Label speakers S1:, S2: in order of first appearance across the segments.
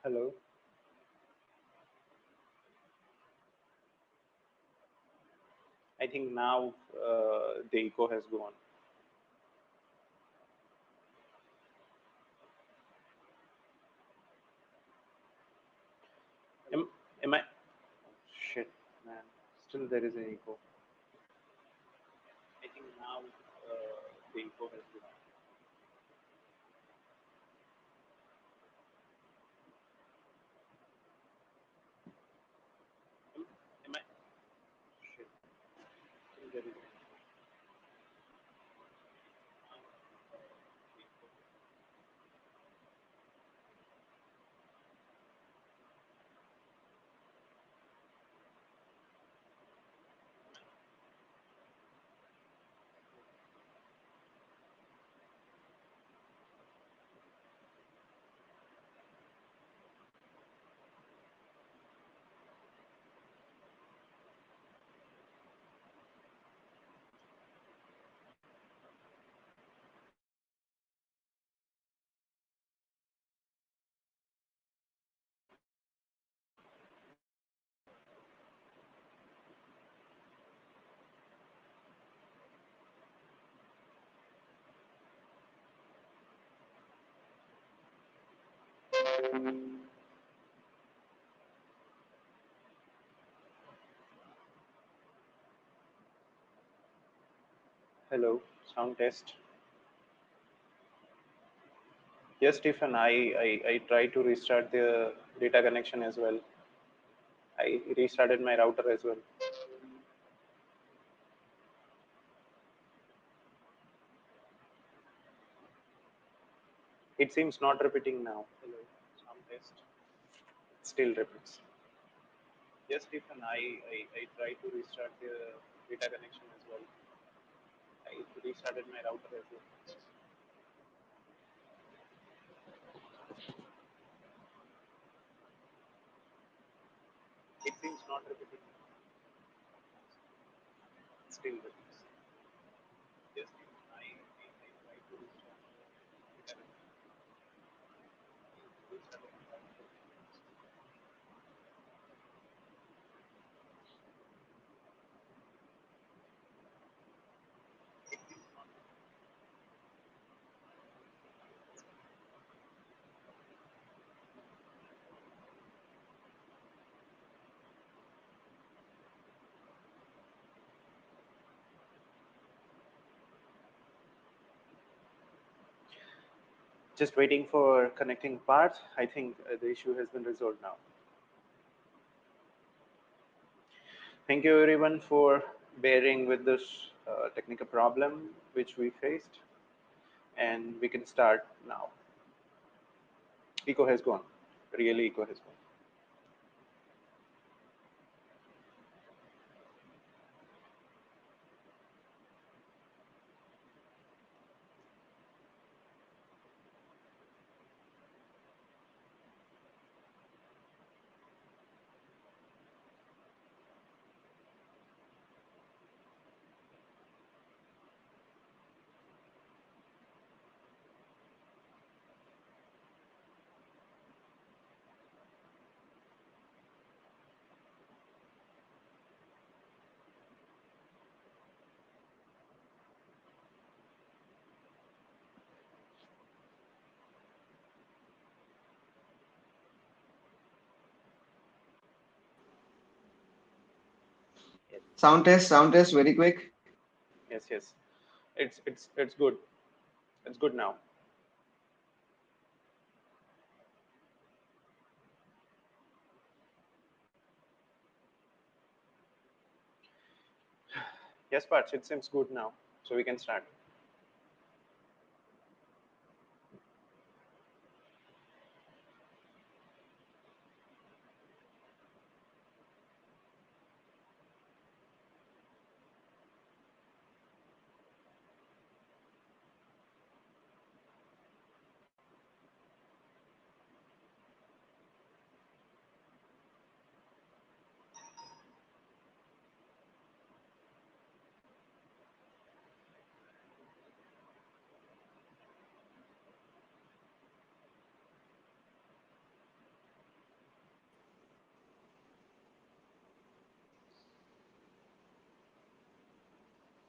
S1: Hello. I think now the echo has gone. Am, am I? Shit, man. Still there is an echo. I think now the echo has gone. Am I? Shit. Still there is an echo. Hello. Sound test. Yes, Stephen. I tried to restart the data connection as well. I restarted my router as well. It seems not repeating now. Hello. Sound test. Still repeats. Yes, Stephen. I tried to restart the data connection as well. I restarted my router as well. It seems not repeating. Still repeats. Yes, I tried to restart the data connection. Restarted my router. Just waiting for connecting parts. I think the issue has been resolved now. Thank you everyone for bearing with this technical problem which we faced, and we can start now. Echo has gone. Really, echo has gone. Yes,
S2: Sound test, very quick.
S1: yes, yes. It's good. It's good now. Yes, parts. It seems good now, so we can start.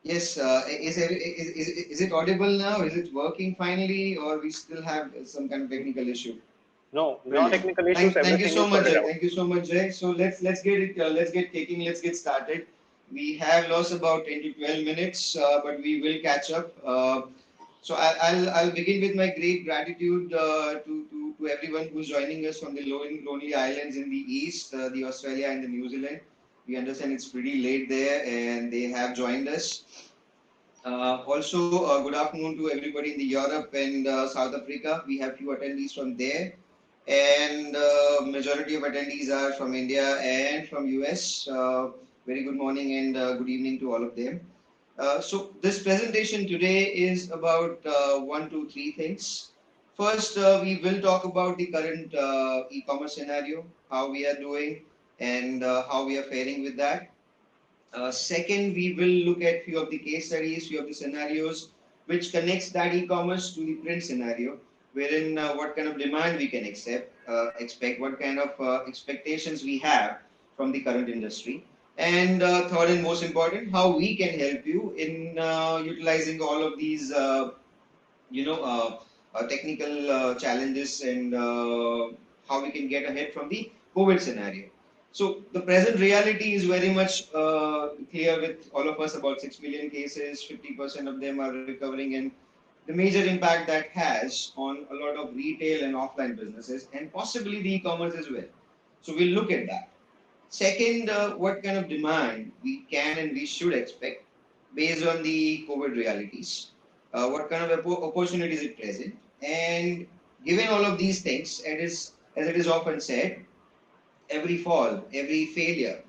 S2: Yes, is it audible now? Is it working finally, or we still have some kind of technical issue?
S1: No, no
S2: Brilliant.
S1: technical issues.
S2: Thank you
S1: Everything
S2: so
S1: is
S2: much,
S1: sorted
S2: Jay.
S1: out.
S2: Thank you so much, Jay. So let's get it let's get kicking. Let's get started. We have lost about 10 to 12 minutes, but we will catch up. So I'll begin with my great gratitude to everyone who's joining us from the lonely islands in the east, the Australia and the New Zealand. We understand it's pretty late there, and they have joined us. Also, good afternoon to everybody in the Europe and South Africa. We have few attendees from there, and majority of attendees are from India and from US. Very good morning and good evening to all of them. So this presentation today is about one, two, three things. First, we will talk about the current e-commerce scenario, how we are doing, and how we are faring with that. Second, we will look at few of the case studies, few of the scenarios, which connects that e-commerce to the print scenario, wherein what kind of demand we can expect, what kind of expectations we have from the current industry. And third and most important, how we can help you in utilizing all of these, technical challenges and how we can get ahead from the COVID scenario. So the present reality is very much clear with all of us. About 6 million cases, 50% of them are recovering, and the major impact that has on a lot of retail and offline businesses, and possibly the e-commerce as well. So we'll look at that. Second, what kind of demand we can and we should expect based on the COVID realities. What kind of opportunities it present, and given all of these things, as it is often said, every fall, every failure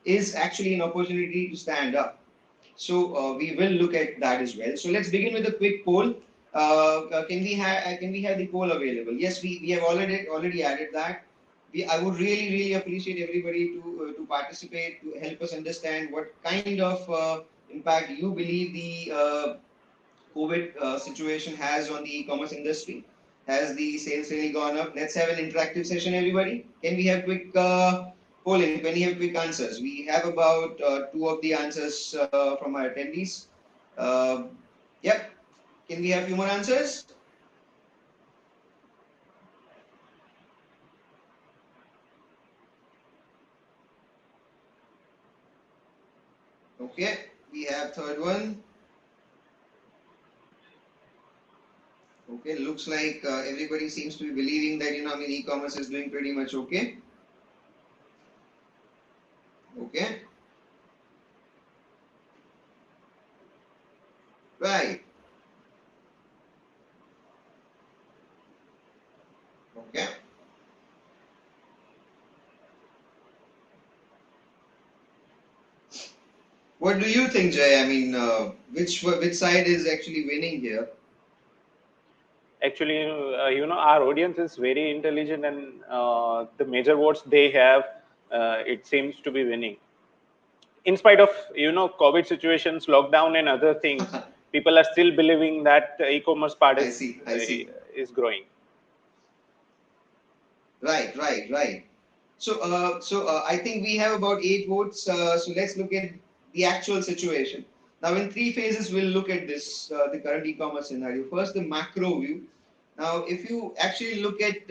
S2: is actually an opportunity to stand up. So we will look at that as well. So let's begin with a quick poll. Can we have the poll available? Yes, we have already added that. I would really appreciate everybody to participate, to help us understand what kind of impact you believe the COVID situation has on the e-commerce industry. Has the sales really gone up? Let's have an interactive session, everybody. Can we have quick polling? Can we have quick answers? We have about two of the answers from our attendees. Uh, yep. Can we have few more answers? Okay. We have third one. Okay. Looks like everybody seems to be believing that e-commerce is doing pretty much okay. Okay. Right. Okay. What do you think, Jay? I mean, which side is actually winning here?
S1: Actually, our audience is very intelligent, and the major votes they have, it seems to be winning. In spite of COVID situations, lockdown, and other things, people are still believing that the e-commerce part
S2: I see. I see.
S1: is growing.
S2: Right. So I think we have about 8 votes. So let's look at the actual situation. Now, in three phases, we'll look at this, the current e-commerce scenario. First, the macro view. Now, if you actually look at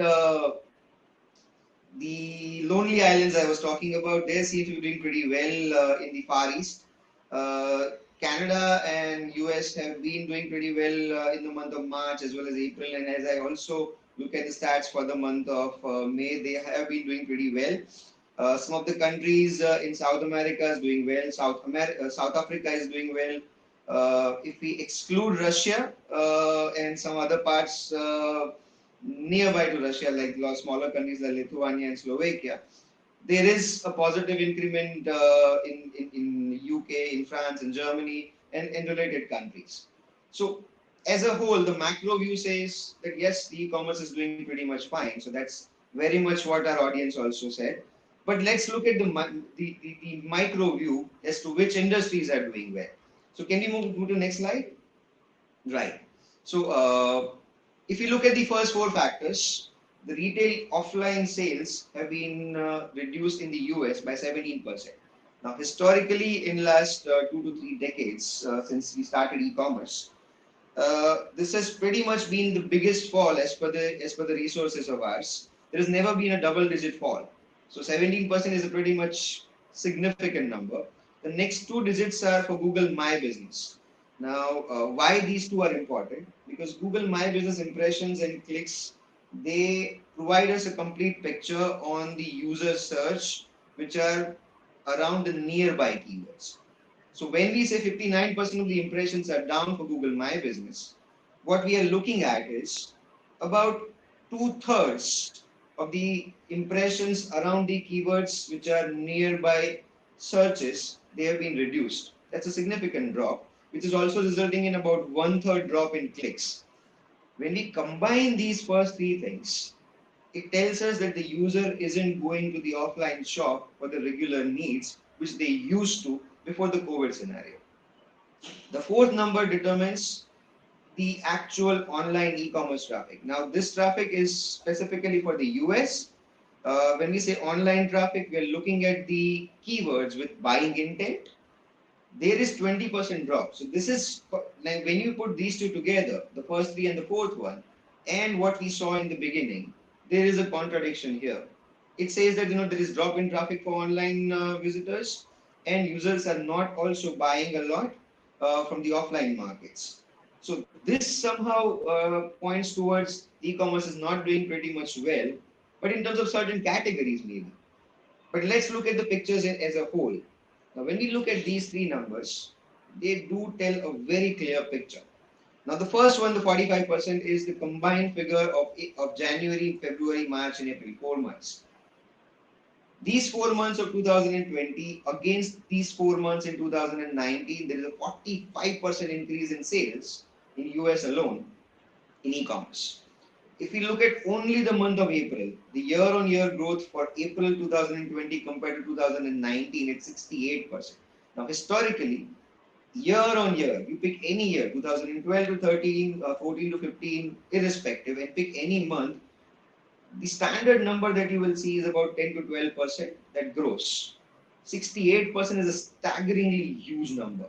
S2: the lonely islands I was talking about, they seem to be doing pretty well in the Far East. Canada and US have been doing pretty well in the month of March as well as April. And as I also look at the stats for the month of May, they have been doing pretty well. Some of the countries in South America is doing well. South Africa is doing well. If we exclude Russia and some other parts nearby to Russia, like smaller countries like Lithuania and Slovakia, there is a positive increment in UK, in France, in Germany, and related countries. So, as a whole, the macro view says that yes, the e-commerce is doing pretty much fine. So that's very much what our audience also said. But let's look at the micro view as to which industries are doing well. So, can you move to the next slide? Right. So, if you look at the first four factors, the retail offline sales have been reduced in the US by 17%. Now, historically, in last 2 to 3 decades, since we started e-commerce, this has pretty much been the biggest fall as per the resources of ours. There has never been a double-digit fall. So 17% is a pretty much significant number. The next two digits are for Google My Business. Now, why these two are important? Because Google My Business impressions and clicks, they provide us a complete picture on the user search, which are around the nearby keywords. So when we say 59% of the impressions are down for Google My Business, what we are looking at is about two-thirds of the impressions around the keywords which are nearby searches, they have been reduced. That's a significant drop, which is also resulting in about one-third drop in clicks. When we combine these first three things, it tells us that the user isn't going to the offline shop for the regular needs which they used to before the COVID scenario. The fourth number determines the actual online e-commerce traffic. Now, this traffic is specifically for the US. When we say online traffic, we are looking at the keywords with buying intent. There is 20% drop. So this is like when you put these two together, the first three and the fourth one, and what we saw in the beginning, there is a contradiction here. It says that there is drop in traffic for online visitors, and users are not also buying a lot from the offline markets. So this somehow points towards e-commerce is not doing pretty much well, but in terms of certain categories maybe. But let's look at the pictures as a whole. Now, when we look at these three numbers, they do tell a very clear picture. Now, the first one, the 45%, is the combined figure of January, February, March, and April, 4 months. These 4 months of 2020 against these 4 months in 2019, there is a 45% increase in sales in US alone in e-commerce. If we look at only the month of April, the year-on-year growth for April 2020 compared to 2019, it's 68%. Now, historically, year-on-year, you pick any year, 2012 to 13, 14 to 15, irrespective, and pick any month, the standard number that you will see is about 10 to 12% that grows. 68% is a staggeringly huge number.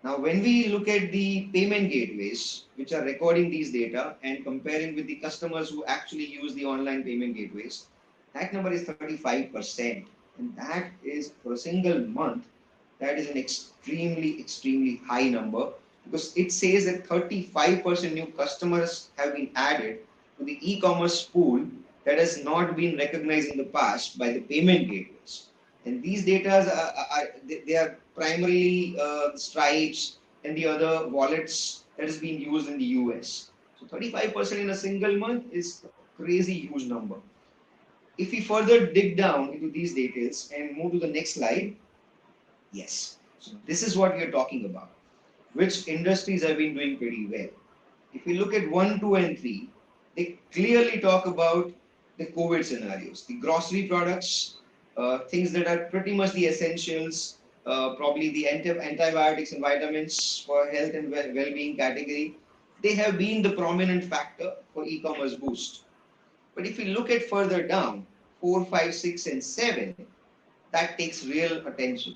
S2: Now, when we look at the payment gateways, which are recording these data and comparing with the customers who actually use the online payment gateways, that number is 35%. And that is for a single month, that is an extremely high number because it says that 35% new customers have been added to the e-commerce pool that has not been recognized in the past by the payment gateways. And these data they are primarily Stripes and the other wallets that is being used in the US. So 35% in a single month is a crazy huge number. If we further dig down into these details and move to the next slide, yes. So this is what we are talking about. Which industries have been doing pretty well? If we look at 1, 2, and 3, they clearly talk about the COVID scenarios, the grocery products, things that are pretty much the essentials, probably the antibiotics and vitamins for health and well-being category. They have been the prominent factor for e-commerce boost. But if we look at further down, 4, 5, 6, and 7, that takes real attention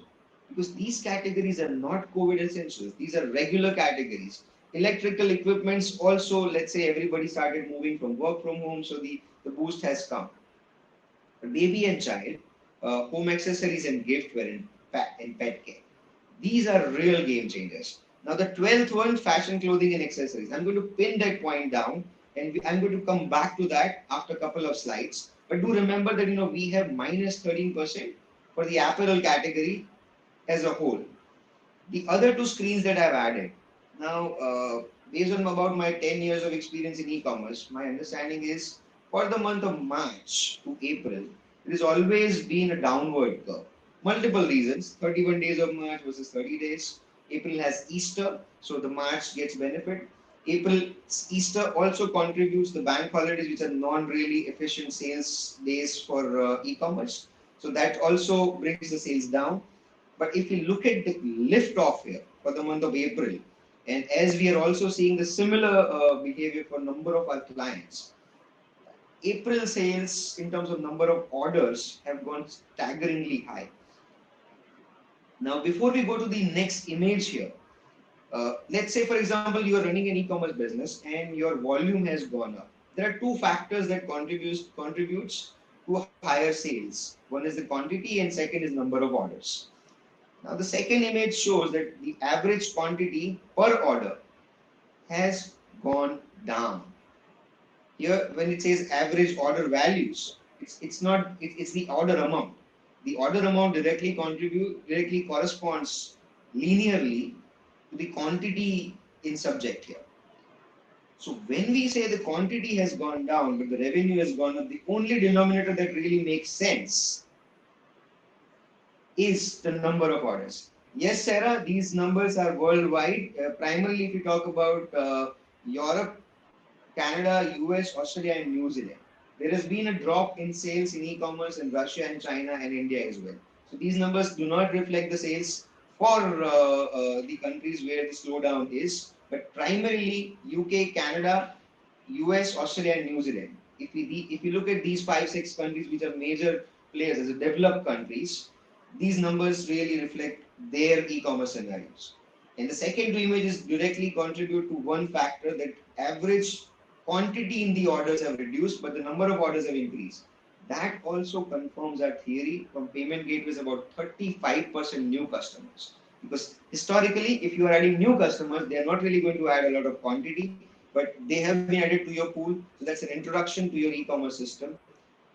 S2: because these categories are not COVID essentials. These are regular categories. Electrical equipments also, let's say everybody started moving from work from home, so the boost has come. Baby and child, home accessories and giftware and pet care. These are real game changers. Now the 12th one, fashion, clothing and accessories. I'm going to pin that point down and I'm going to come back to that after a couple of slides. But do remember that we have minus 13% for the apparel category as a whole. The other two screens that I've added. Now, based on about my 10 years of experience in e-commerce, my understanding is for the month of March to April, it has always been a downward curve. Multiple reasons, 31 days of March versus 30 days. April has Easter, so the March gets benefit. Easter also contributes the bank holidays, which are non-really efficient sales days for e-commerce. So that also brings the sales down. But if we look at the lift off here for the month of April, and as we are also seeing the similar behavior for number of our clients, April sales in terms of number of orders have gone staggeringly high. Now, before we go to the next image here, let's say, for example, you are running an e-commerce business and your volume has gone up. There are two factors that contributes to higher sales. One is the quantity, and second is number of orders. Now, the second image shows that the average quantity per order has gone down. Here, when it says average order values, it's not it's the order amount. The order amount directly corresponds linearly to the quantity in subject here. So when we say the quantity has gone down but the revenue has gone up, the only denominator that really makes sense is the number of orders. Yes, Sarah, these numbers are worldwide. Primarily, if you talk about Europe, Canada, US, Australia, and New Zealand. There has been a drop in sales in e-commerce in Russia and China and India as well. So these numbers do not reflect the sales for the countries where the slowdown is, but primarily UK, Canada, US, Australia, and New Zealand. If you look at these 5, 6 countries which are major players as a developed countries, these numbers really reflect their e-commerce scenarios. And the second two images directly contribute to one factor, that average quantity in the orders have reduced, but the number of orders have increased. That also confirms our theory from payment gateways about 35% new customers. Because historically, if you are adding new customers, they are not really going to add a lot of quantity, but they have been added to your pool. So that's an introduction to your e-commerce system.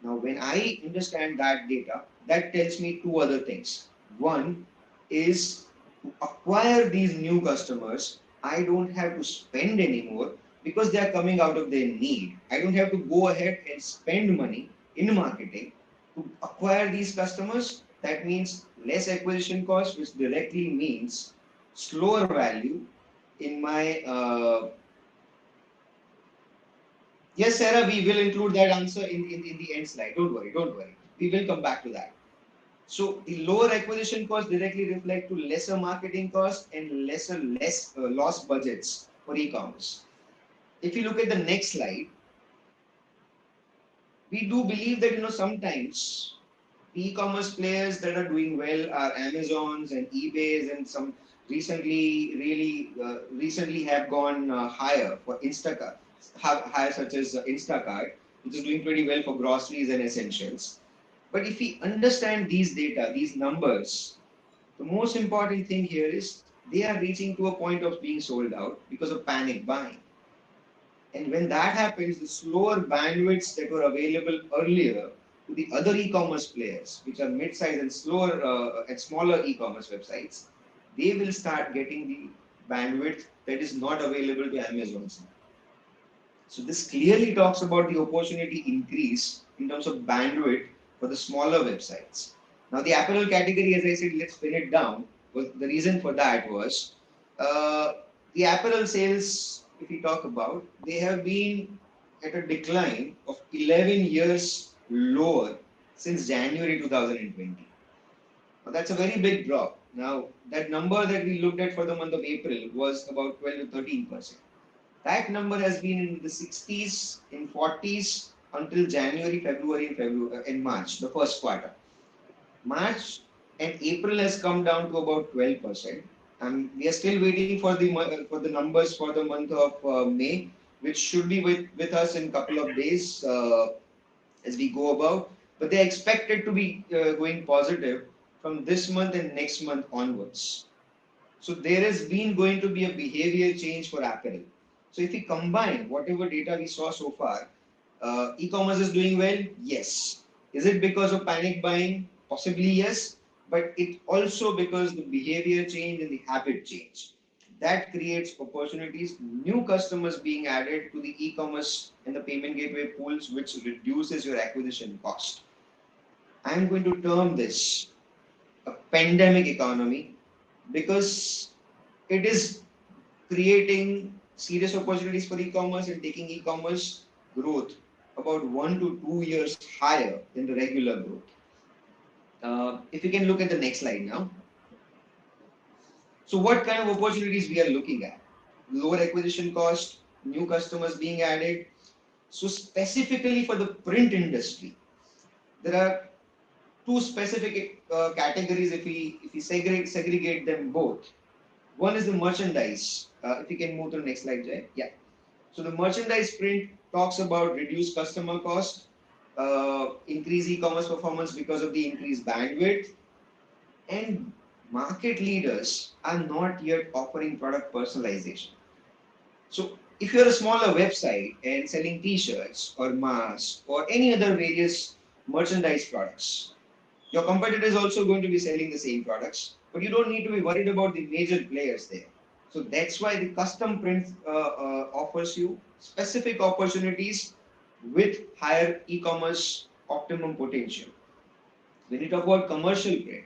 S2: Now, when I understand that data, that tells me two other things. One is to acquire these new customers, I don't have to spend anymore because they are coming out of their need. I don't have to go ahead and spend money in marketing to acquire these customers. That means less acquisition cost, which directly means slower value in my yes, Sarah, we will include that answer in the end slide. Don't worry, don't worry. We will come back to that. So the lower acquisition costs directly reflect to lesser marketing costs and less loss budgets for e-commerce. If you look at the next slide, we do believe that sometimes the e-commerce players that are doing well are Amazons and eBays, and some recently have gone higher for Instacart, higher such as Instacart, which is doing pretty well for groceries and essentials. But if we understand these data, these numbers, the most important thing here is they are reaching to a point of being sold out because of panic buying. And when that happens, the slower bandwidths that were available earlier to the other e-commerce players, which are mid-sized and smaller e-commerce websites, they will start getting the bandwidth that is not available to Amazon. So this clearly talks about the opportunity increase in terms of bandwidth for the smaller websites. Now the apparel category, as I said, let's pin it down. The reason for that was the apparel sales, if we talk about, they have been at a decline of 11 years lower since January 2020. Now that's a very big drop. Now that number that we looked at for the month of April was about 12 to 13%. That number has been in the 60s, in 40s until January, February, and March, the first quarter. March and April has come down to about 12%. And we are still waiting for the numbers for the month of May, which should be with us in a couple of days as we go about. But they are expected to be going positive from this month and next month onwards. So there has been going to be a behavior change for apparel. So if we combine whatever data we saw so far, e-commerce is doing well? Yes. Is it because of panic buying? Possibly yes. But it also because the behavior change and the habit change. That creates opportunities, new customers being added to the e-commerce and the payment gateway pools, which reduces your acquisition cost. I'm going to term this a pandemic economy because it is creating serious opportunities for e-commerce and taking e-commerce growth about 1 to 2 years higher than the regular growth. If you can look at the next slide now. So what kind of opportunities we are looking at? Lower acquisition cost, new customers being added. So specifically for the print industry, there are two specific categories. If we segregate them both, one is the merchandise. If you can move to the next slide, Jay. Yeah. So the merchandise print talks about reduced customer cost, increased e-commerce performance because of the increased bandwidth, and market leaders are not yet offering product personalization. So if you're a smaller website and selling t-shirts or masks or any other various merchandise products, your competitor is also going to be selling the same products, but you don't need to be worried about the major players there. So that's why the custom print offers you specific opportunities with higher e-commerce optimum potential. When you talk about commercial print,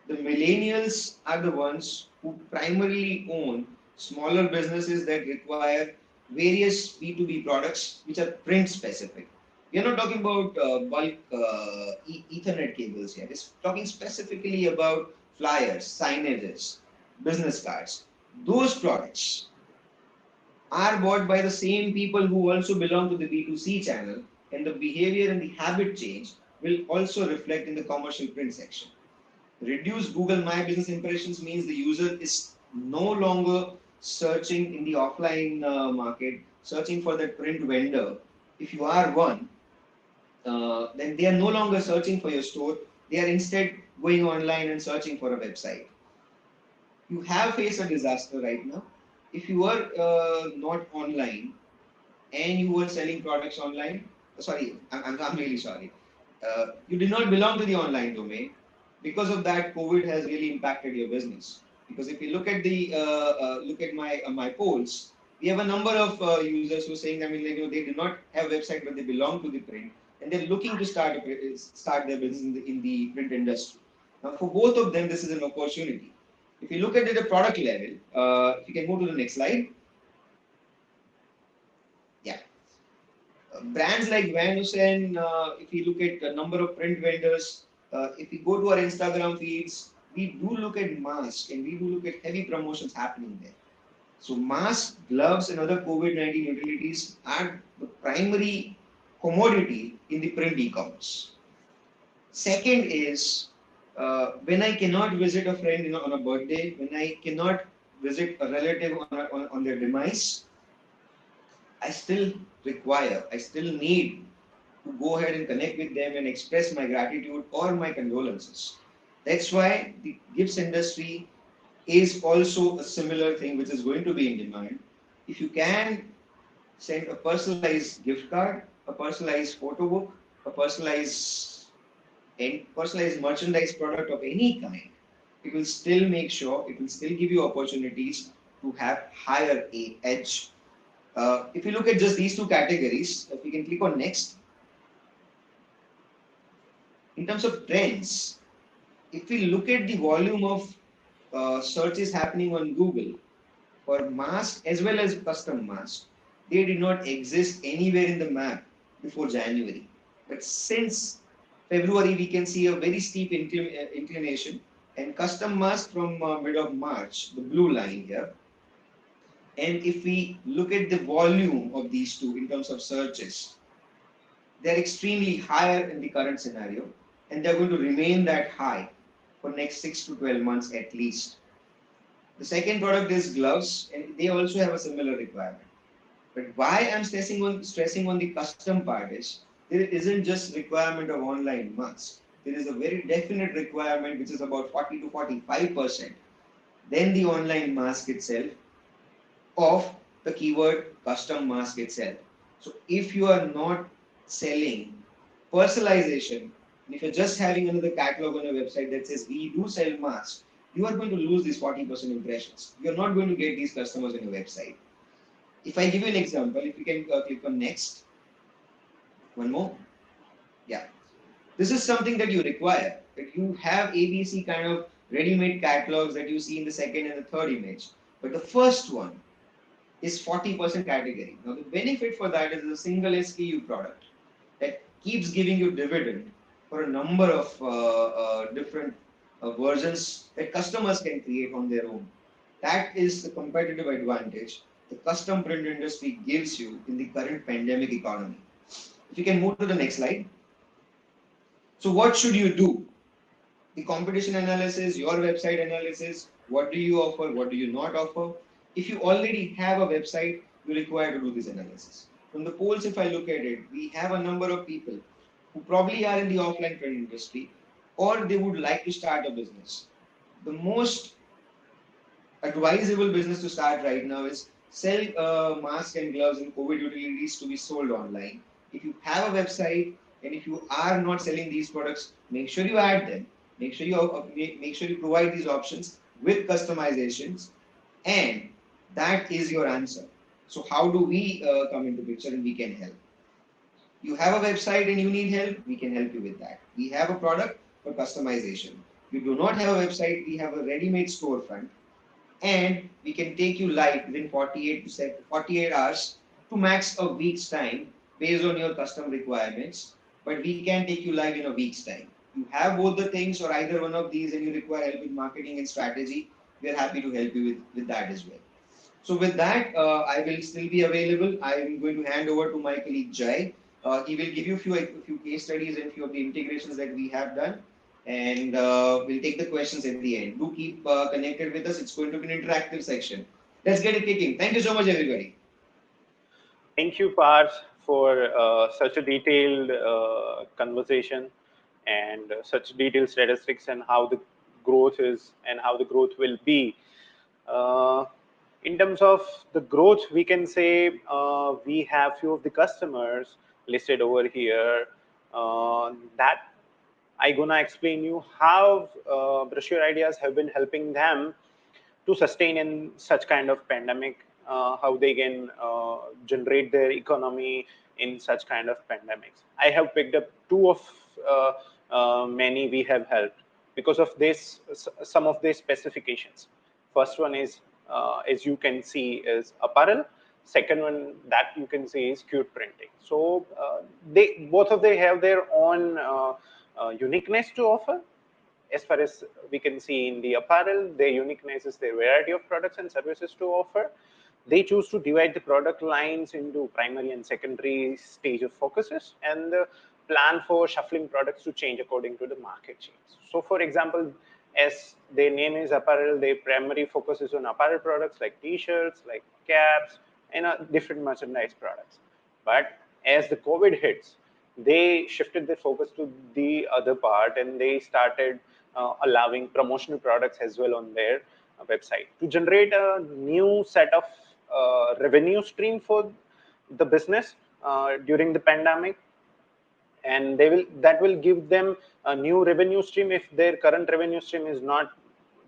S2: the millennials are the ones who primarily own smaller businesses that require various B2B products which are print specific. We are not talking about bulk Ethernet cables here. We're talking specifically about flyers, signages, business cards. Those products are bought by the same people who also belong to the B2C channel, and the behavior and the habit change will also reflect in the commercial print section. Reduced Google My Business impressions means the user is no longer searching in the offline market, searching for that print vendor. If you are one, then they are no longer searching for your store. They are instead going online and searching for a website. You have faced a disaster right now. If you were not online and you were selling products online, sorry, I'm really sorry. You did not belong to the online domain. Because of that, COVID has really impacted your business. Because if you look at the look at my polls, we have a number of users who are saying, I mean, like, they do not have website, but they belong to the print, and they're looking to start their business in the print industry. Now, for both of them, this is an opportunity. If you look at it at a product level, if you can move to the next slide. Yeah. Brands like Van Heusen, if you look at the number of print vendors, if we go to our Instagram feeds, we do look at masks and we do look at heavy promotions happening there. So masks, gloves, and other COVID-19 utilities are the primary commodity in the print e-commerce. Second is when I cannot visit a friend on a birthday, when I cannot visit a relative on their demise, I still need to go ahead and connect with them and express my gratitude or my condolences. That's why the gifts industry is also a similar thing which is going to be in demand. If you can send a personalized gift card, a personalized photo book, a personalized merchandise product of any kind, it will still make sure, it will still give you opportunities to have higher edge. If you look at just these two categories, if you can click on next. In terms of trends, if we look at the volume of searches happening on Google for mask as well as custom mask, they did not exist anywhere in the map before January. But since February, we can see a very steep inclination, and custom mask from mid of March, the blue line here. And if we look at the volume of these two in terms of searches, they're extremely higher in the current scenario, and they're going to remain that high for next 6 to 12 months at least. The second product is gloves, and they also have a similar requirement. But why I'm stressing on the custom part is there isn't just requirement of online masks. There is a very definite requirement which is about 40 to 45%. Then the online mask itself of the keyword custom mask itself. So if you are not selling personalization, and if you're just having another catalog on your website that says we do sell masks, you are going to lose these 40% impressions. You're not going to get these customers on your website. If I give you an example, if you can click on next. One more. Yeah. This is something that you require. That you have ABC kind of ready-made catalogs that you see in the second and the third image. But the first one is 40% category. Now the benefit for that is a single SKU product that keeps giving you dividend for a number of different versions that customers can create on their own. That is the competitive advantage the custom print industry gives you in the current pandemic economy. If you can move to the next slide. So what should you do? The competition analysis, your website analysis, what do you offer, what do you not offer? If you already have a website, you require to do this analysis. From the polls, if I look at it, we have a number of people who probably are in the offline trade industry or they would like to start a business. The most advisable business to start right now is sell masks and gloves and COVID utilities to be sold online. If you have a website and if you are not selling these products, make sure you add them. Make sure you provide these options with customizations, and that is your answer. So how do we come into picture and we can help? You have a website and you need help, we can help you with that. We have a product for customization. You do not have a website, we have a ready-made storefront, and we can take you live within 48 hours to max a week's time based on your custom requirements. But we can take you live in a week's time. You have both the things or either one of these and you require help with marketing and strategy, we are happy to help you with that as well. So with that, I will still be available. I am going to hand over to my colleague Jai. He will give you a few case studies and few of the integrations that we have done, and we'll take the questions at the end. Do keep connected with us. It's going to be an interactive section. Let's get it kicking. Thank you so much, everybody.
S1: Thank you, Parth, for such a detailed conversation and such detailed statistics and how the growth is and how the growth will be. Uh, in terms of the growth, we can say we have few of the customers listed over here that I gonna explain you how Brush Your Ideas have been helping them to sustain in such kind of pandemic, how they can generate their economy in such kind of pandemics. I have picked up two of many we have helped because of this, some of these specifications. First one is, as you can see, is apparel. Second one that you can see is cute printing. So they both of they have their own uniqueness to offer. As far as we can see in the apparel, their uniqueness is their variety of products and services to offer. They choose to divide the product lines into primary and secondary stage of focuses and plan for shuffling products to change according to the market change. So for example, as their name is apparel, their primary focus is on apparel products like t-shirts, like caps, and different merchandise products. But as the COVID hits, they shifted their focus to the other part and they started allowing promotional products as well on their website to generate a new set of revenue stream for the business during the pandemic, and they will that will give them a new revenue stream. If their current revenue stream is not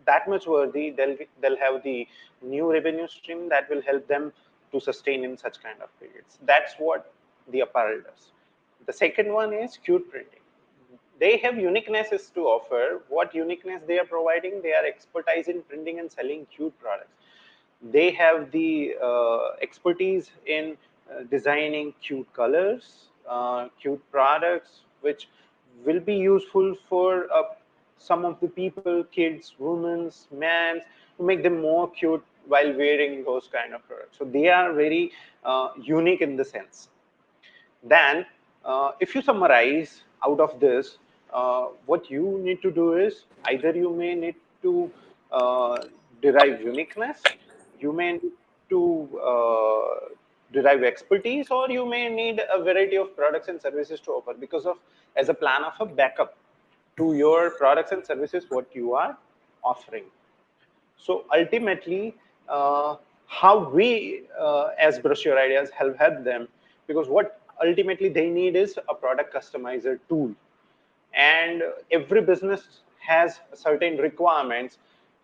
S1: that much worthy, they'll have the new revenue stream that will help them to sustain in such kind of periods. That's what the apparel does. The second one is cute printing. They have uniquenesses to offer. What uniqueness they are providing? They are expertise in printing and selling cute products. They have the expertise in designing cute colors, cute products, which will be useful for some of the people, kids, women, men, to make them more cute while wearing those kind of products. So they are very unique in the sense. Then, if you summarize out of this, what you need to do is either you may need to derive uniqueness, you may need to derive expertise, or you may need a variety of products and services to offer because of as a plan of a backup to your products and services what you are offering. So ultimately, how we as Brush Your Ideas help them, because what ultimately they need is a product customizer tool, and every business has certain requirements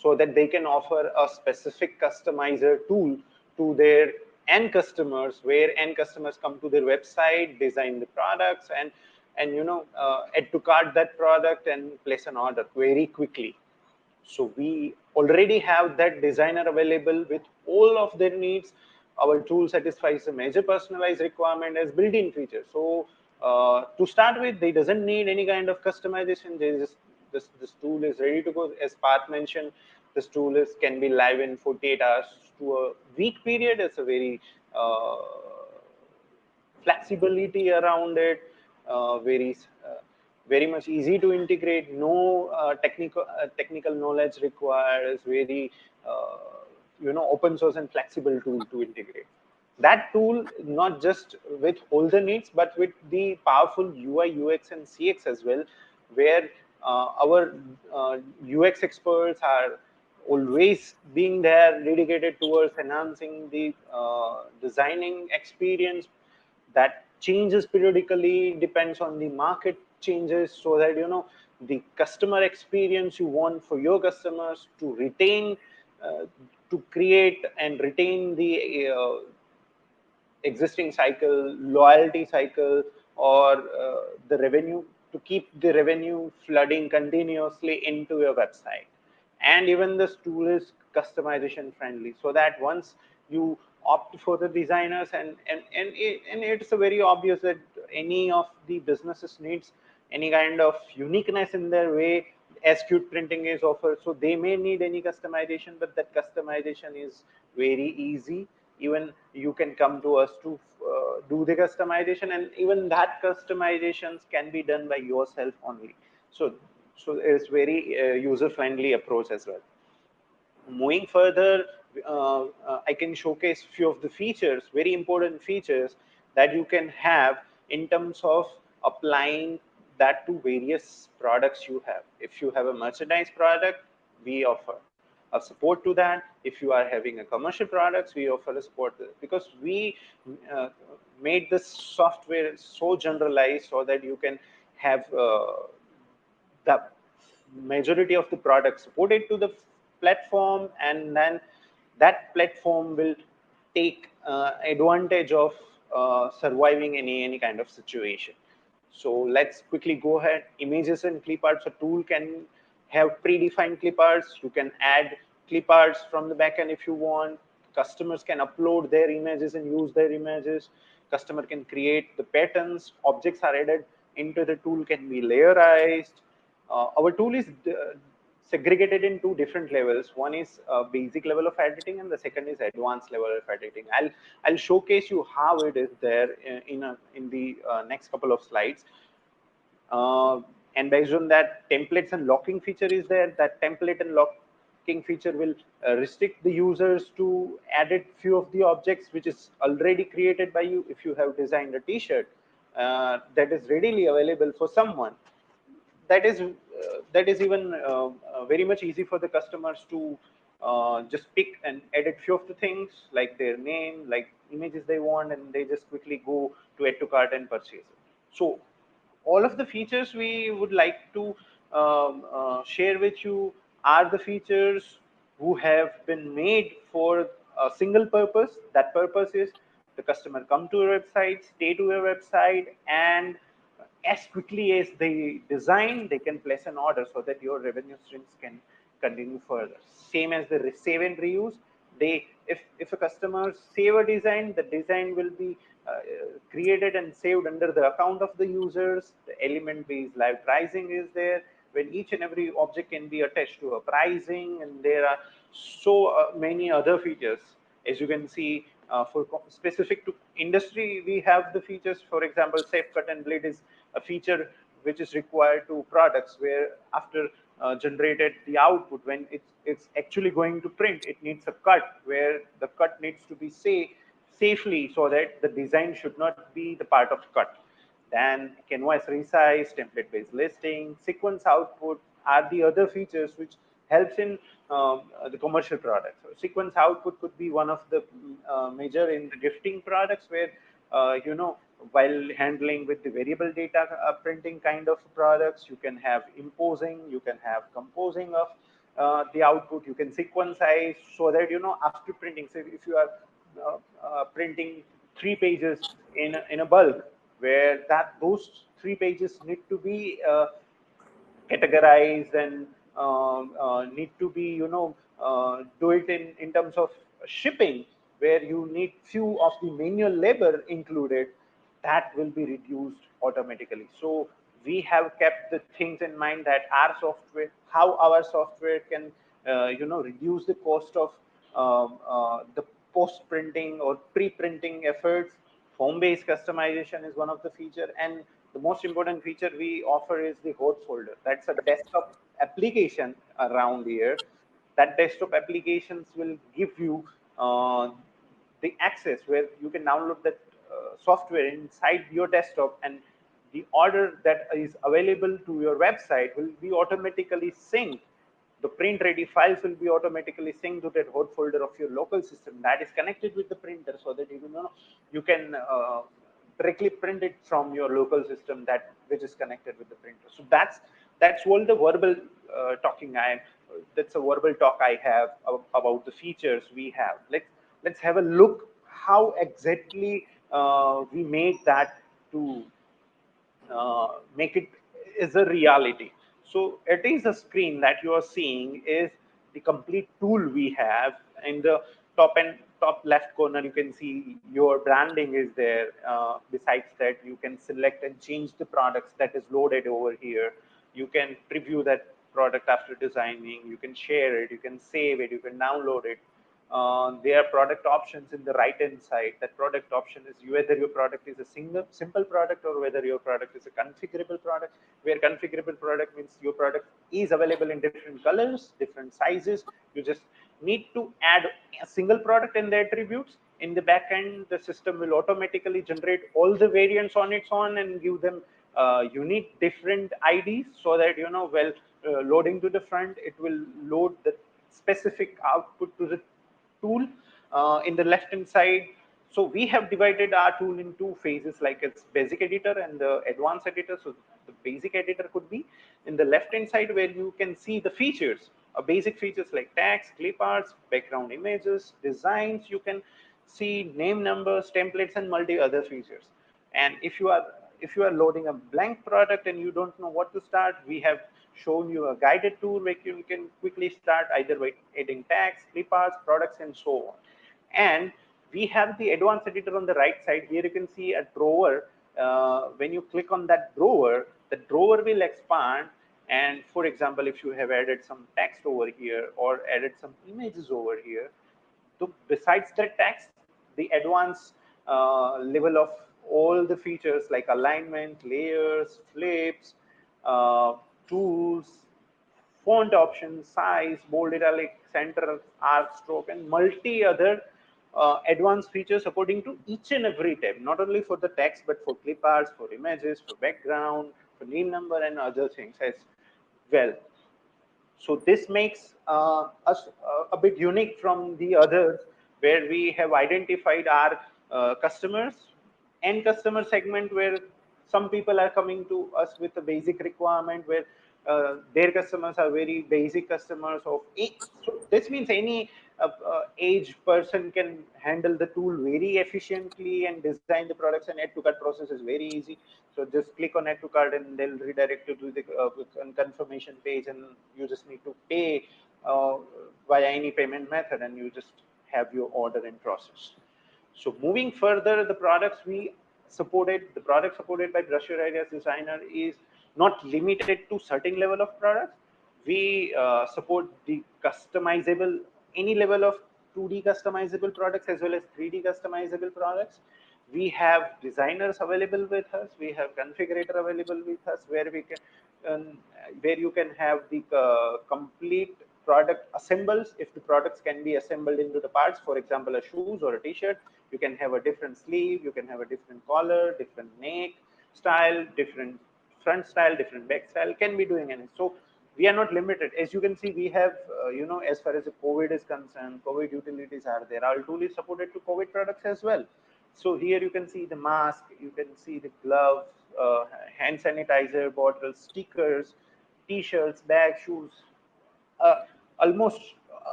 S1: so that they can offer a specific customizer tool to their end customers, where end customers come to their website, design the products, and add to cart that product and place an order very quickly. So we already have that designer available with all of their needs. Our tool satisfies a major personalized requirement as built-in feature. So to start with, they doesn't need any kind of customization. They just this tool is ready to go. As Parth mentioned, this tool can be live in 48 hours to a week period. It's a very flexibility around it, very very much easy to integrate, no technical knowledge required, is very open source and flexible tool to integrate. That tool not just with all the needs, but with the powerful UI, UX, and CX as well, where our UX experts are always being there, dedicated towards enhancing the designing experience that changes periodically, depends on the market changes, so that the customer experience you want for your customers to retain, uh, to create and retain the existing cycle, loyalty cycle, or the revenue, to keep the revenue flooding continuously into your website. And even this tool is customization friendly, so that once you opt for the designers, and it's a very obvious that any of the businesses needs any kind of uniqueness in their way, as Qt printing is offered, so they may need any customization, but that customization is very easy. Even you can come to us to do the customization, and even that customizations can be done by yourself only. So it's very user friendly approach as well. Moving further, I can showcase few of the features, very important features that you can have in terms of applying that to various products you have. If you have a merchandise product, we offer a support to that. If you are having a commercial products, we offer a support to that, because we uh, made this software so generalized so that you can have the majority of the products supported to the platform, and then that platform will take advantage of surviving any kind of situation. So let's quickly go ahead. Images and clip arts. A tool can have predefined clip arts. You can add clip arts from the backend if you want. Customers can upload their images and use their images. Customer can create the patterns. Objects are added into the tool, can be layerized. Our tool is segregated in two different levels. One is basic level of editing, and the second is advanced level of editing. I'll showcase you how it is there in the next couple of slides. Uh, and based on that, templates and locking feature is there. That template and locking feature will restrict the users to edit few of the objects which is already created by you. If you have designed a t-shirt that is readily available for someone, that is even very much easy for the customers to just pick and edit few of the things, like their name, like images they want, and they just quickly go to add to cart and purchase it. So all of the features we would like to share with you are the features who have been made for a single purpose. That purpose is the customer come to your website, stay to your website, and as quickly as they design, they can place an order so that your revenue streams can continue further. Same as the save and reuse. If a customer save a design, the design will be created and saved under the account of the users. The element-based live pricing is there, when each and every object can be attached to a pricing, and there are so many other features. As you can see, for specific to industry, we have the features. For example, safe cut and bleed is a feature which is required to products, where after generated the output, when it's actually going to print, it needs a cut, where the cut needs to be safely, so that the design should not be the part of cut. Then canvas resize, template-based listing, sequence output are the other features which helps in the commercial products. So sequence output could be one of the major in the gifting products, where while handling with the variable data printing kind of products, you can have imposing, you can have composing of the output, you can sequencize, so that after printing, so if you are printing 3 pages in a bulk, where that those 3 pages need to be categorized and need to be do it in terms of shipping, where you need few of the manual labor included, that will be reduced automatically. So we have kept the things in mind, that our software, how our software can reduce the cost of the post printing or pre printing efforts. Form based customization is one of the feature, and the most important feature we offer is the hot folder. That's a desktop application around here. That desktop applications will give you the access where you can download that software inside your desktop, and the order that is available to your website will be automatically synced. The print ready files will be automatically synced to that hot folder of your local system that is connected with the printer, so that you can directly print it from your local system that which is connected with the printer. So that's all the verbal talking I that's a verbal talk I have about the features we have. Let's have a look how exactly we make that to make it is a reality. So it is a screen that you are seeing is the complete tool we have. In the top left corner, you can see your branding is there. Besides that, you can select and change the products that is loaded over here. You can preview that product after designing. You can share it. You can save it. You can download it. There are product options in the right hand side. That product option is whether your product is a simple product or whether your product is a configurable product, where configurable product means your product is available in different colors, different sizes. You just need to add a single product in the attributes. In the back end, the system will automatically generate all the variants on its own and give them unique different IDs, so that loading to the front, it will load the specific output to the tool in the left hand side. So we have divided our tool in two phases, like its basic editor and the advanced editor. So the basic editor could be in the left hand side, where you can see the features, basic features like text, clip arts, background images, designs. You can see name, numbers, templates, and multi other features. And if you are loading a blank product and you don't know what to start, we have shown you a guided tool where you can quickly start either by adding tags, clip arts, products, and so on. And we have the advanced editor on the right side. Here you can see a drawer. When you click on that drawer, the drawer will expand. And for example, if you have added some text over here or added some images over here, so besides the text, the advanced level of all the features like alignment, layers, flips, uh, tools, font options, size, bold, italic, center, arc, stroke, and multi other advanced features according to each and every tab, not only for the text, but for clip arts, for images, for background, for name number, and other things as well. So this makes us a bit unique from the others, where we have identified our customers and customer segment, where some people are coming to us with a basic requirement, where their customers are very basic customers of age. So this means any age person can handle the tool very efficiently and design the products, and add to cart process is very easy. So just click on add to cart and they'll redirect you to the confirmation page, and you just need to pay via any payment method, and you just have your order in process. So moving further, the product supported by Brush Your Ideas Designer is not limited to certain level of products. We support the customizable, any level of 2D customizable products as well as 3D customizable products. We have designers available with us. We have configurator available with us, where we can, where you can have the complete product assembles. If the products can be assembled into the parts, for example, a shoes or a t-shirt, you can have a different sleeve, you can have a different collar, different neck style, different front style, different back style, can be doing anything. So we are not limited. As you can see, we have, as far as the COVID is concerned, COVID utilities are there. Our tool is supported to COVID products as well. So here you can see the mask, you can see the gloves, hand sanitizer bottles, stickers, t-shirts, bags, shoes. Almost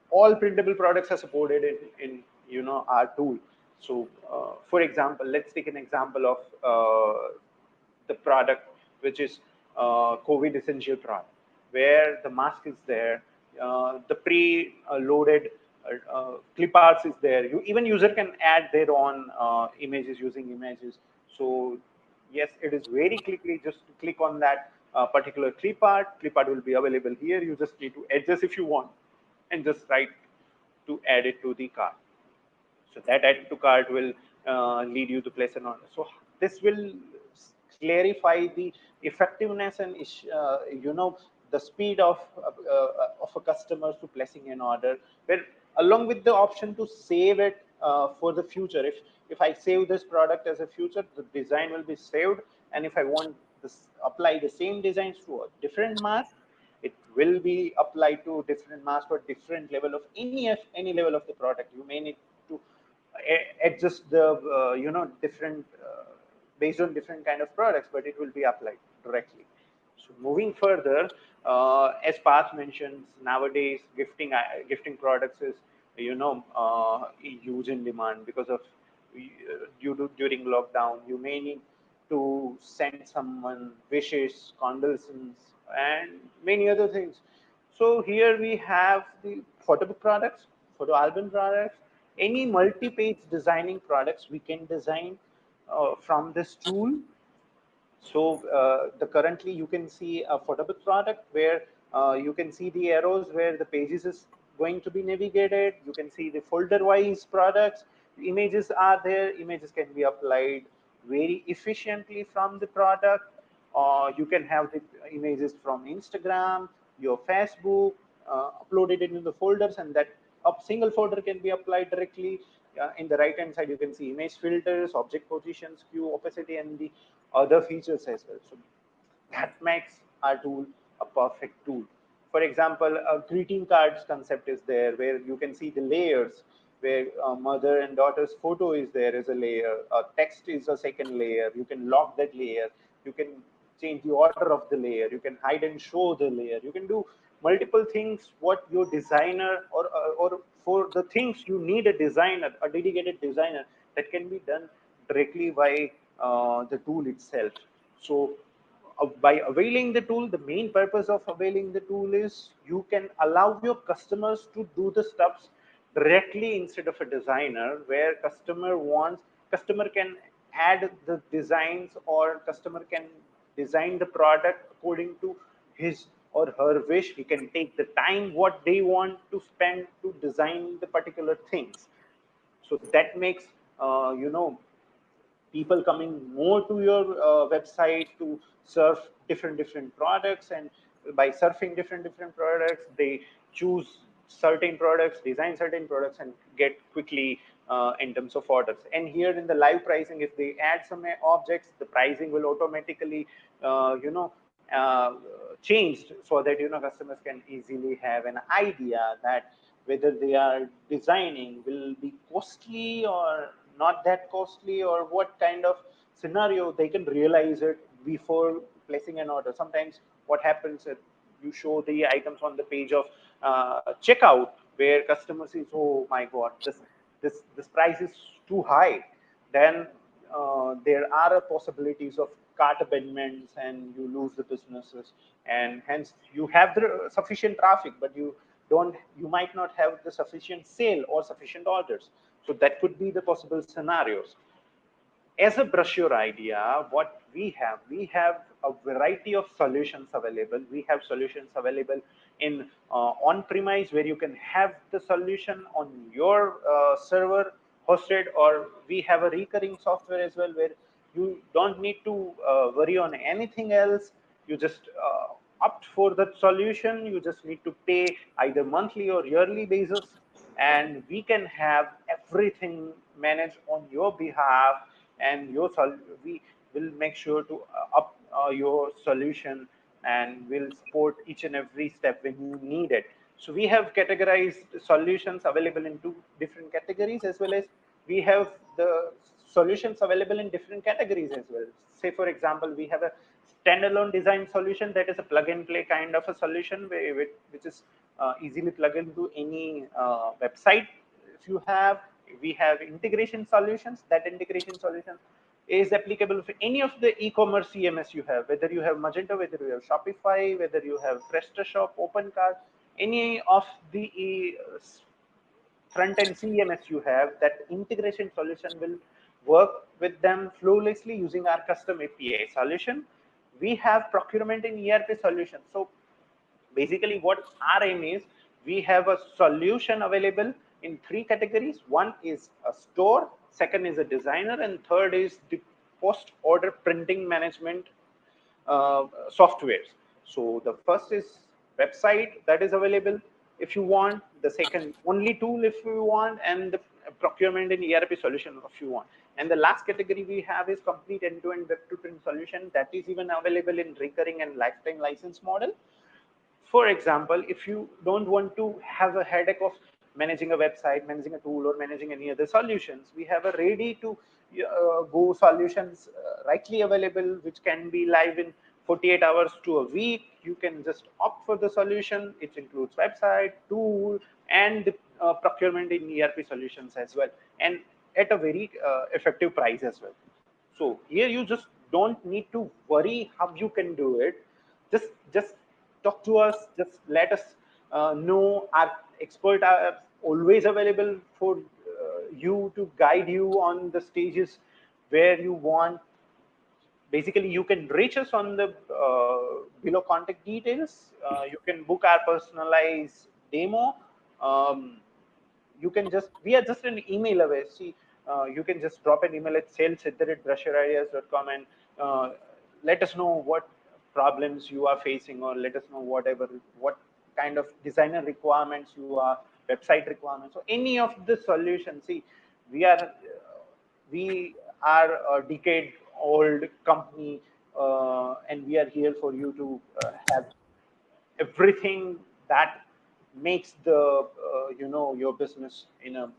S1: all printable products are supported in our tool. So for example, let's take an example of the product which is COVID essential product, where the mask is there, the pre-loaded clip arts is there. Even user can add their own images using images. So yes, it is very quickly just to click on that particular clip art. Clip art will be available here. You just need to adjust if you want, and just write to add it to the cart. So that add to cart will lead you to place an order. So this will clarify the effectiveness and the speed of a customer to placing an order, where along with the option to save it for the future. If I save this product as a future, the design will be saved, and if I want this apply the same designs to a different mask, it will be applied to different mask or different level of any level of the product. You may need to adjust the different based on different kind of products, but it will be applied directly. So moving further, as Parth mentions, nowadays gifting products is huge in demand because of during lockdown. You may need to send someone wishes, condolences, and many other things. So here we have the photo book products, photo album products, any multi-page designing products we can design from this tool. So the currently you can see a photo book product where you can see the arrows where the pages is going to be navigated. You can see the folder-wise products. The images are there. Images can be applied very efficiently from the product. You can have the images from Instagram, your Facebook, uploaded it in the folders, and that a single folder can be applied directly. In the right hand side, you can see image filters, object position, skew, opacity, and the other features as well. So that makes our tool a perfect tool. For example, a greeting cards concept is there where you can see the layers, where mother and daughter's photo is there as a layer, text is a second layer. You can lock that layer. You can change the order of the layer. You can hide and show the layer. You can do multiple things. What your designer or for the things you need a designer, a dedicated designer, that can be done directly by the tool itself. So by availing the tool, the main purpose of availing the tool is you can allow your customers to do the stuffs directly instead of a designer, where customer can add the designs, or customer can design the product according to his or her wish. He can take the time what they want to spend to design the particular things. So that makes people coming more to your website to surf different products, and by surfing different products, they choose certain products, design certain products, and get quickly in terms of orders. And here in the live pricing, if they add some objects, the pricing will automatically changed, so that customers can easily have an idea that whether they are designing will be costly or not that costly, or what kind of scenario they can realize it before placing an order. Sometimes what happens is you show the items on the page of checkout, where customer says, oh my god, this price is too high. Then there are possibilities of cart abandonments, and you lose the businesses, and hence you have the sufficient traffic, but you might not have the sufficient sale or sufficient orders. So that could be the possible scenarios. As a brochure idea, what we have a variety of solutions available. We have solutions available in on-premise, where you can have the solution on your server hosted, or we have a recurring software as well, where you don't need to worry on anything else. You just opt for that solution. You just need to pay either monthly or yearly basis, and we can have everything managed on your behalf, and we will make sure to up your solution, and will support each and every step when you need it. So we have categorized solutions available in two different categories, as well as we have the solutions available in different categories as well. Say for example, we have a standalone design solution, that is a plug and play kind of a solution, which is easily plug into any website. If you have We have integration solutions. That integration solution is applicable for any of the e-commerce CMS you have, whether you have Magento, whether you have Shopify, whether you have PrestaShop, OpenCart, any of the front-end CMS you have. That integration solution will work with them flawlessly using our custom API solution. We have procurement and ERP solution. So basically what our aim is, we have a solution available in three categories. One is a store, second is a designer, and third is the post-order printing management softwares. So the first is website that is available if you want, the second only tool if you want, and the procurement and ERP solution if you want. And the last category we have is complete end-to-end web to print solution that is even available in recurring and lifetime license model. For example, if you don't want to have a headache of managing a website, managing a tool, or managing any other solutions, we have a ready to go solutions rightly available, which can be live in 48 hours to a week. You can just opt for the solution. It includes website, tool, and the procurement in ERP solutions as well, and at a very effective price as well. So here you just don't need to worry how you can do it. Just talk to us. Just let us know. Our expert are always available for you to guide you on the stages where you want. Basically, you can reach us on the below contact details. You can book our personalized demo. Um, you can just, we are just an email away. See, you can just drop an email at sales@brusherideas.com and let us know what problems you are facing, or let us know what kind of designer requirements you are, website requirements, or any of the solutions. See, we are we are a decade old company, and we are here for you to have everything that makes the your business in a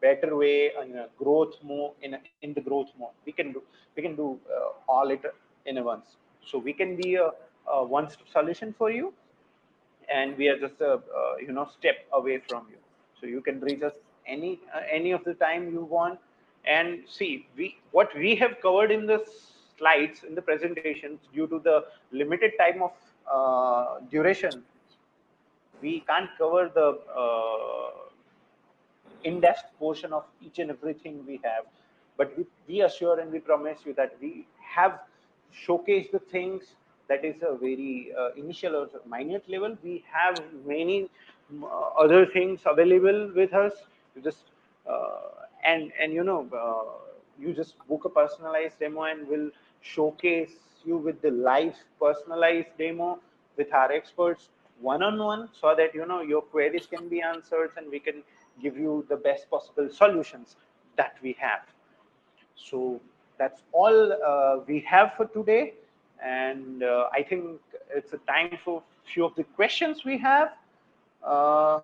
S1: better way, in a growth mode, in the growth mode. We can do all it in a once. So we can be a one stop solution for you, and we are just a step away from you. So you can reach us any of the time you want. And see, we what we have covered in the slides in the presentations, due to the limited time of duration, we can't cover the in-depth portion of each and everything we have. But we assure and we promise you that we have showcased the things that is a very initial or minute level. We have many other things available with us. You just and you just book a personalized demo, and we'll showcase you with the live personalized demo with our experts one on one, so that your queries can be answered and we can give you the best possible solutions that we have. So that's all we have for today, and I think it's a time for few of the questions we have. uh,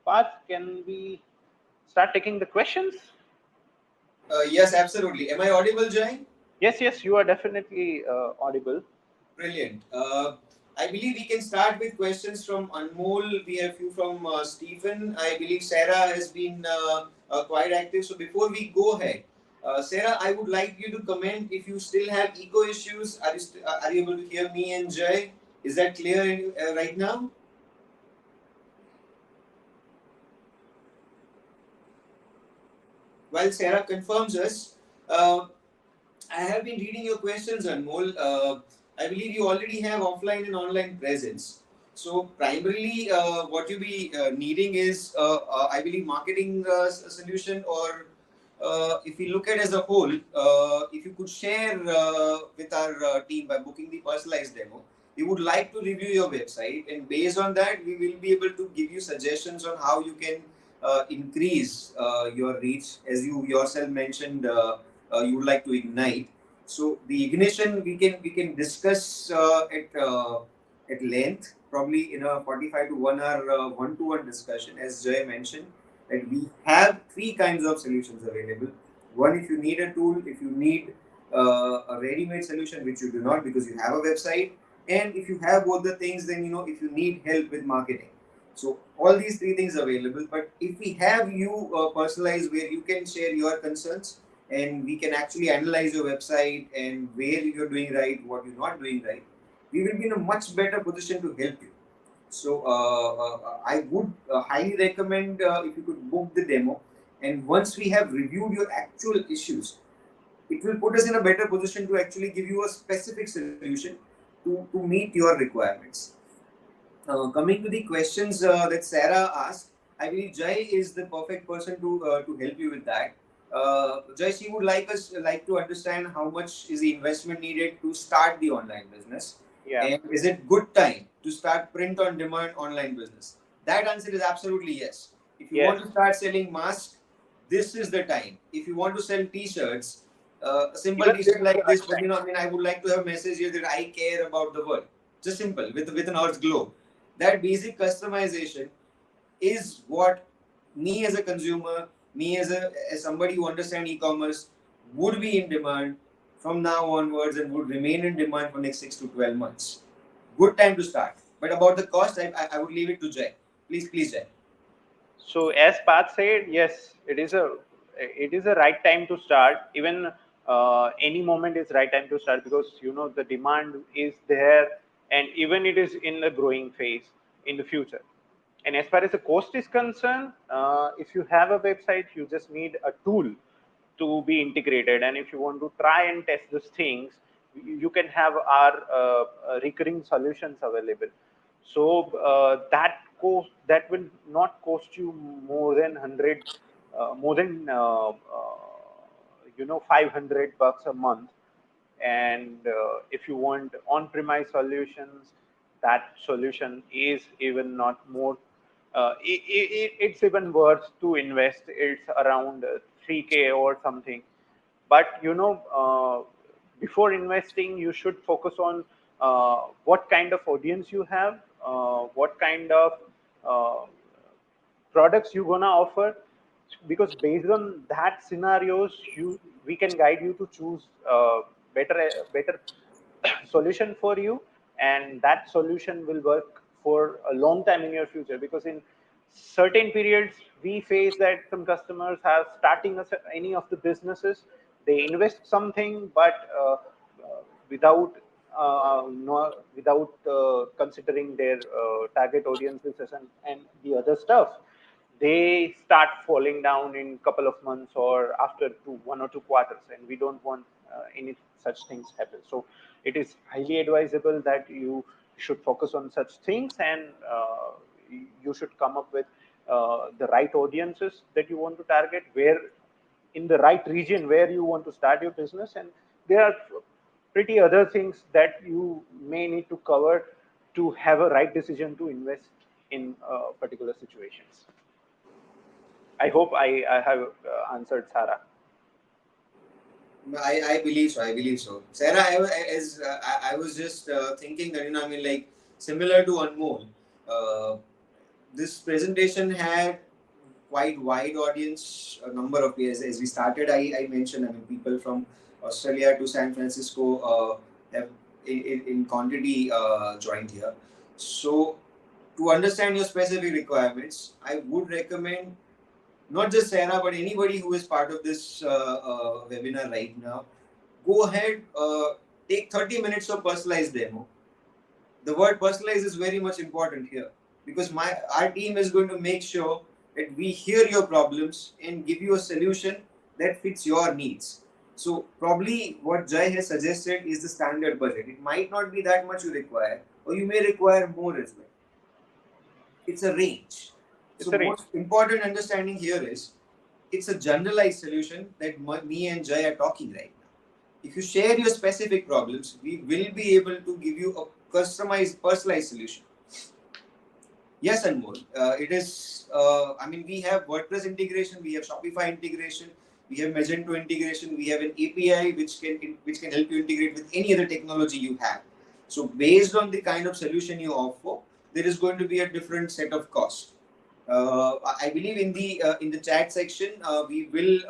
S1: Parth, can we start taking the questions?
S2: Yes, absolutely. Am I audible, Jai?
S1: Yes, you are definitely audible.
S2: Brilliant. I believe we can start with questions from Anmol. We have few from Stephen. I believe Sarah has been quite active. So before we go ahead, Sarah, I would like you to comment if you still have echo issues. Are you able to hear me and Jai? Is that clear right now? While Sarah confirms us, I have been reading your questions, Anmol. I believe you already have offline and online presence. So primarily, what you be needing is, I believe, marketing solution, or if we look at as a whole, if you could share with our team by booking the personalized demo. We would like to review your website, and based on that, we will be able to give you suggestions on how you can increase your reach, as you yourself mentioned. You would like to ignite. So the ignition we can discuss at length, probably in a 45 to 1 hour one-to-one discussion, as Jay mentioned. That we have three kinds of solutions available. One, if you need a tool, if you need a ready-made solution, which you do not because you have a website, and if you have both the things, then if you need help with marketing. So all these three things available. But if we have you personalized, where you can share your concerns, and we can actually analyze your website and where you're doing right, what you're not doing right, we will be in a much better position to help you. So I would highly recommend if you could book the demo, and once we have reviewed your actual issues, it will put us in a better position to actually give you a specific solution to meet your requirements. Coming to the questions that Sarah asked, I believe Jai is the perfect person to help you with that. Joyce, you would like to understand how much is the investment needed to start the online business,
S1: Yeah.
S2: and is it good time to start print on demand online business? That answer is absolutely yes. If you
S1: Yes.
S2: want to start selling masks, this is the time. If you want to sell T-shirts, a simple
S1: Even this
S2: T-shirt
S1: is the
S2: like this,
S1: right
S2: but
S1: time.
S2: I mean, I would like to have a message here that I care about the world. Just simple with an Earth globe. That basic customization is what me as a consumer, me as somebody who understands e-commerce, would be in demand from now onwards and would remain in demand for next 6 to 12 months. Good time to start. But about the cost, I would leave it to Jay. Please, Jay.
S1: So as Path said, yes, it is a right time to start. Even any moment is right time to start, because the demand is there, and even it is in the growing phase in the future. And as far as the cost is concerned, if you have a website, you just need a tool to be integrated. And if you want to try and test these things, you can have our recurring solutions available. So that will not cost you more than 100, more than 500 bucks a month. And if you want on-premise solutions, that solution is even not more, it's even worth to invest. It's around 3K or something. But before investing, you should focus on what kind of audience you have, what kind of uh, products you're gonna offer, because based on that scenarios, we can guide you to choose better solution for you. And that solution will work for a long time in your future, because in certain periods we face that some customers have starting any of the businesses, they invest something, but without no, without considering their target audiences and the other stuff, they start falling down in couple of months or after 1 or 2 quarters, and we don't want any such things happen. So it is highly advisable that you should focus on such things, and you should come up with the right audiences that you want to target, where in the right region where you want to start your business. And there are pretty other things that you may need to cover to have a right decision to invest in particular situations. I hope I have answered Sarah.
S2: I believe so. I believe so. Sarah, I was just thinking that I mean, like similar to Anmol, uh, this presentation had quite wide audience, a number of years. As we started, I mentioned, I mean, people from Australia to San Francisco have in quantity joined here. So, to understand your specific requirements, I would recommend not just Sarah, but anybody who is part of this webinar right now, go ahead, take 30 minutes of personalized demo. The word personalized is very much important here, because our team is going to make sure that we hear your problems and give you a solution that fits your needs. So probably what Jai has suggested is the standard budget. It might not be that much you require, or you may require more as well. It's a range. So
S1: It's a range.
S2: most important understanding here is it's a generalized solution that me and Jai are talking right now. If you share your specific problems, we will be able to give you a customized, personalized solution. Yes, and more. It is. I mean, we have WordPress integration, we have Shopify integration, we have Magento integration, we have an API which can help you integrate with any other technology you have. So based on the kind of solution you offer, there is going to be a different set of cost. I believe in the chat section we will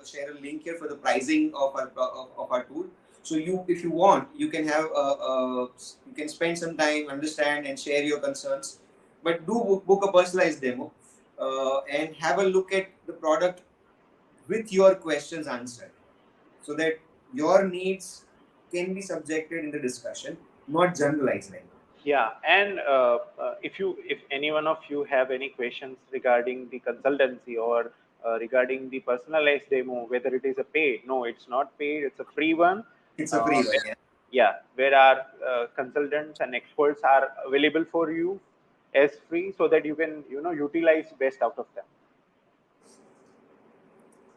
S2: share a link here for the pricing of our tool. So if you want, you can you can spend some time, understand, and share your concerns. But do book a personalized demo and have a look at the product with your questions answered, so that your needs can be subjected in the discussion, not generalized. Right?
S1: Yeah, and if any one of you have any questions regarding the consultancy, or regarding the personalized demo, whether it is a paid, no, it's not paid, it's a free one.
S2: It's a free one. Yeah.
S1: Yeah, where our consultants and experts are available for you as free, so that you can utilize best out of them.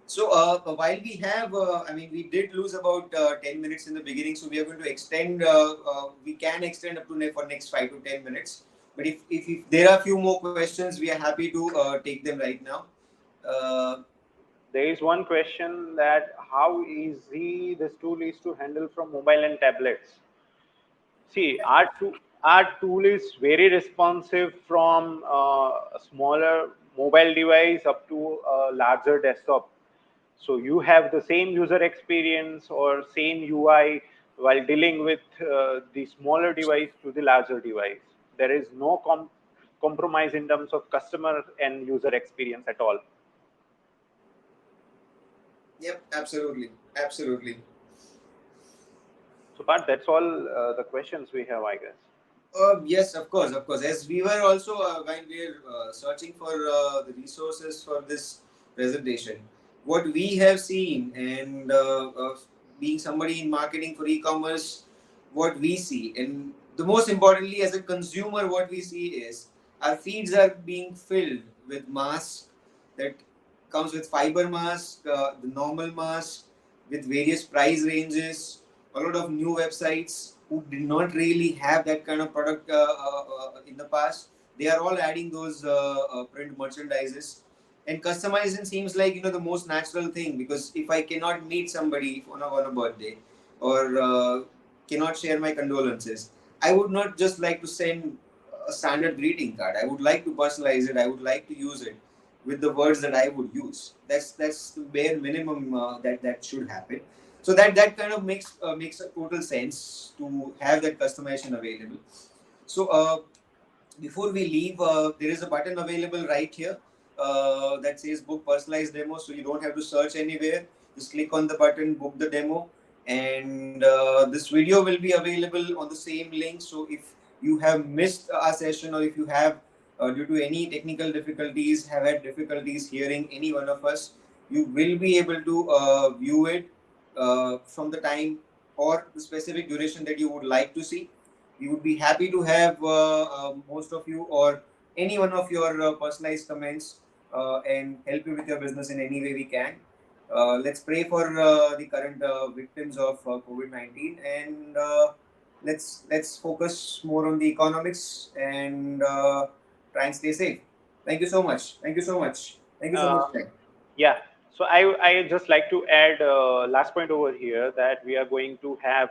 S2: So while we have, I mean, we did lose about 10 minutes in the beginning, so we are going to extend. We can extend up to for next 5 to 10 minutes. But if there are a few more questions, we are happy to take them right now. Uh,
S1: There is one question that how easy this tool is to handle from mobile and tablets. See, our tool is very responsive from a smaller mobile device up to a larger desktop. So you have the same user experience or same UI while dealing with the smaller device to the larger device. There is no compromise in terms of customer and user experience at all.
S2: yep, absolutely, absolutely.
S1: So, but that's all the questions we have, I guess.
S2: Yes, of course, of course. As we were also when we were searching for the resources for this presentation, what we have seen, and being somebody in marketing for e-commerce, what we see, and the most importantly, as a consumer, what we see is our feeds are being filled with masks that comes with fiber mask, the normal mask, with various price ranges, a lot of new websites who did not really have that kind of product in the past. They are all adding those print merchandises, and customizing seems like the most natural thing, because if I cannot meet somebody on a birthday, or cannot share my condolences, I would not just like to send a standard greeting card. I would like to personalize it. I would like to use it with the words that I would use. That's the bare minimum that should happen. So that kind of makes a total sense to have that customization available. So before we leave, there is a button available right here that says book personalized demo. So you don't have to search anywhere. Just click on the button, book the demo, and this video will be available on the same link. So if you have missed a session, or if you have due to any technical difficulties have had difficulties hearing any one of us, you will be able to view it from the time or the specific duration that you would like to see. We would be happy to have most of you, or any one of your personalized comments, and help you with your business in any way we can. Let's pray for the current victims of COVID-19, and let's focus more on the economics, and try and stay safe. Thank you so much. Thank you so much. Thank you so much.
S1: Yeah. So I just like to add last point over here that we are going to have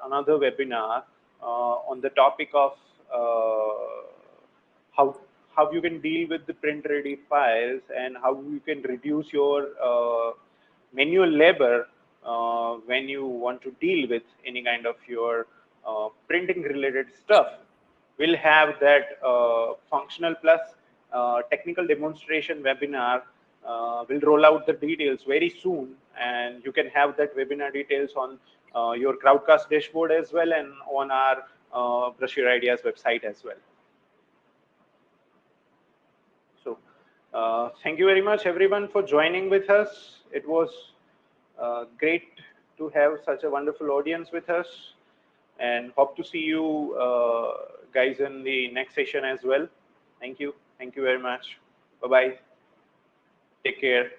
S1: another webinar on the topic of how how you can deal with the print ready files and how you can reduce your manual labor when you want to deal with any kind of your printing related stuff. We'll have that functional plus technical demonstration webinar. We'll roll out the details very soon, and you can have that webinar details on your Crowdcast dashboard as well, and on our Brush Your Ideas website as well. So thank you very much everyone for joining with us. It was great to have such a wonderful audience with us, and hope to see you guys in the next session as well. Thank you very much. Bye bye, take care.